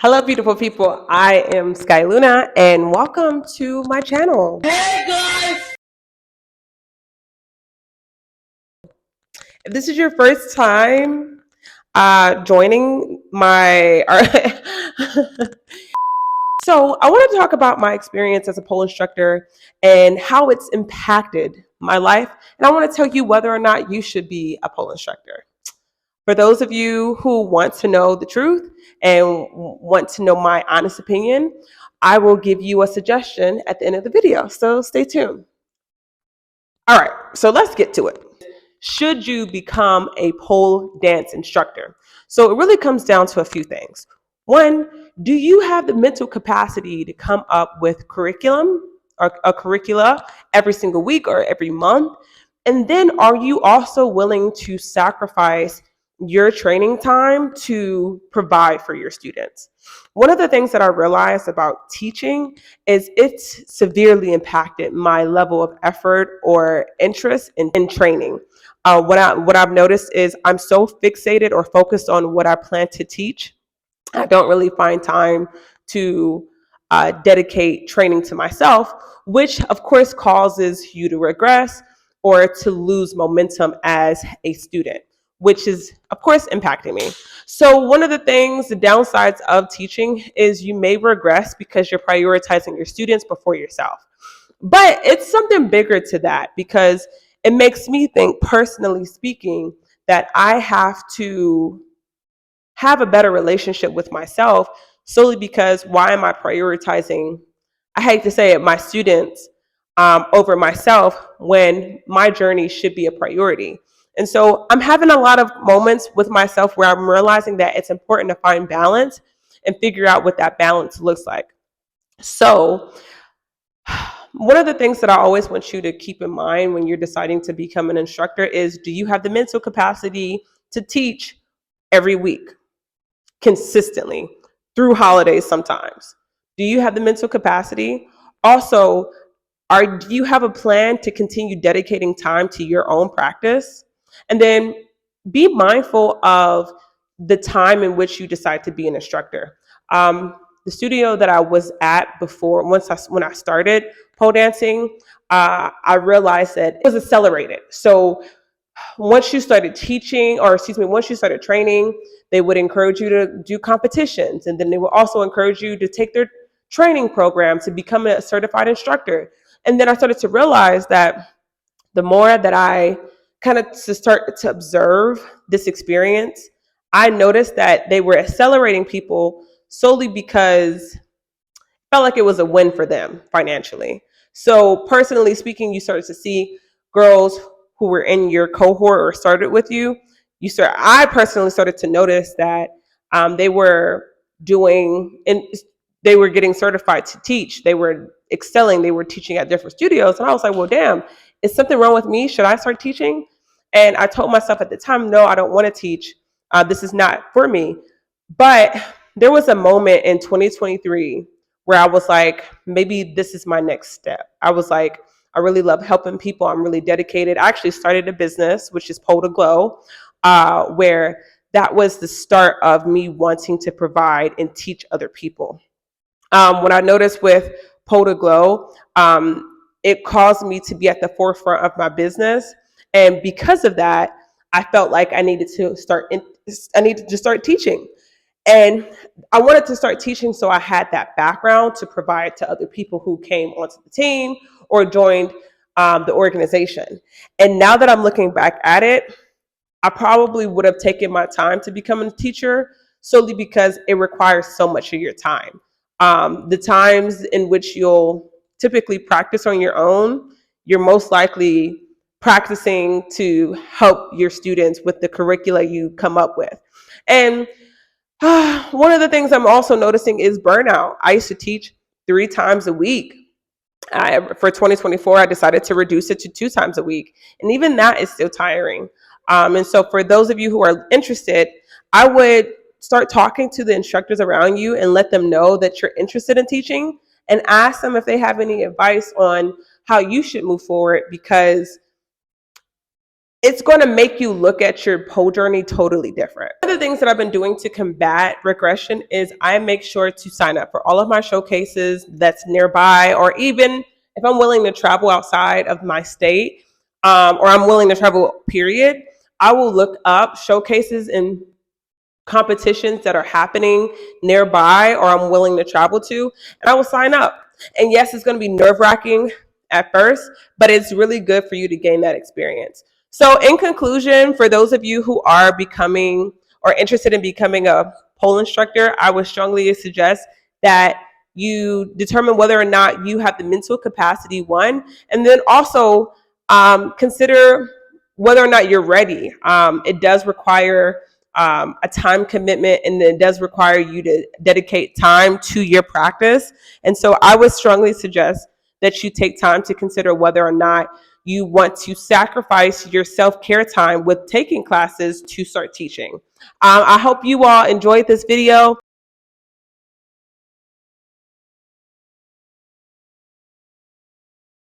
Hello, beautiful people. I am Sky Luna, and welcome to my channel. If this is your first time joining my, so I want to talk about my experience as a pole instructor and how it's impacted my life, and I want to tell you whether or not you should be a pole instructor. For those of you who want to know the truth and want to know my honest opinion, I will give you a suggestion at the end of the video. So stay tuned. All right, so let's get to it. Should you become a pole dance instructor? So it really comes down to a few things. One, do you have the mental capacity to come up with curriculum or a curricula every single week or every month? And then are you also willing to sacrifice your training time to provide for your students? One of the things that I realized about teaching is it's severely impacted my level of effort or interest in training. What I've noticed is I'm so fixated or focused on what I plan to teach. I don't really find time to dedicate training to myself, which of course causes you to regress or to lose momentum as a student, which is of course impacting me. So one of the things, the downsides of teaching is you may regress because you're prioritizing your students before yourself. But it's something bigger to that because it makes me think, personally speaking, that I have to have a better relationship with myself solely because why am I prioritizing, I hate to say it, my students over myself when my journey should be a priority. And so I'm having a lot of moments with myself where I'm realizing that it's important to find balance and figure out what that balance looks like. So one of the things that I always want you to keep in mind when you're deciding to become an instructor is, do you have the mental capacity to teach every week consistently through holidays sometimes? Do you have the mental capacity? Also, do you have a plan to continue dedicating time to your own practice? And then be mindful of the time in which you decide to be an instructor. The studio that I was at before, when I started pole dancing, I realized that it was accelerated. So once you started teaching, or excuse me, once you started training, they would encourage you to do competitions, and then they would also encourage you to take their training program to become a certified instructor. And then I started to realize that the more that I kind of to start to observe this experience, I noticed that they were accelerating people solely because it felt like it was a win for them financially. So personally speaking, you started to see girls who were in your cohort or started with you. I personally started to notice that they were doing, and they were getting certified to teach. They were excelling. They were teaching at different studios, and I was like, well, damn, is something wrong with me? Should I start teaching? And I told myself at the time, no, I don't want to teach. This is not for me. But there was a moment in 2023 where I was like, maybe this is my next step. I was like, I really love helping people. I'm really dedicated. I actually started a business, which is Pole to Glow, where that was the start of me wanting to provide and teach other people. What I noticed with Pole to Glow, it caused me to be at the forefront of my business. And because of that, I felt like I needed to start teaching. And I wanted to start teaching so I had that background to provide to other people who came onto the team or joined the organization. And now that I'm looking back at it, I probably would have taken my time to become a teacher solely because it requires so much of your time. The times in which you'll typically practice on your own, you're most likely practicing to help your students with the curricula you come up with. And one of the things I'm also noticing is burnout. I used to teach 3 times a week. For 2024, I decided to reduce it to 2 times a week. And even that is still tiring. And so for those of you who are interested, I would start talking to the instructors around you and let them know that you're interested in teaching, and ask them if they have any advice on how you should move forward, because it's going to make you look at your pole journey totally different. One of the things that I've been doing to combat regression is I make sure to sign up for all of my showcases that's nearby, or even if I'm willing to travel outside of my state, or I'm willing to travel, period, I will look up showcases and competitions that are happening nearby or I'm willing to travel to, and I will sign up. And yes, it's going to be nerve wracking at first, but it's really good for you to gain that experience. So, in conclusion, for those of you who are becoming or interested in becoming a pole instructor, I would strongly suggest that you determine whether or not you have the mental capacity, one, and then also consider whether or not you're ready. It does require a time commitment, and it does require you to dedicate time to your practice. And so I would strongly suggest that you take time to consider whether or not you want to sacrifice your self-care time with taking classes to start teaching. I hope you all enjoyed this video.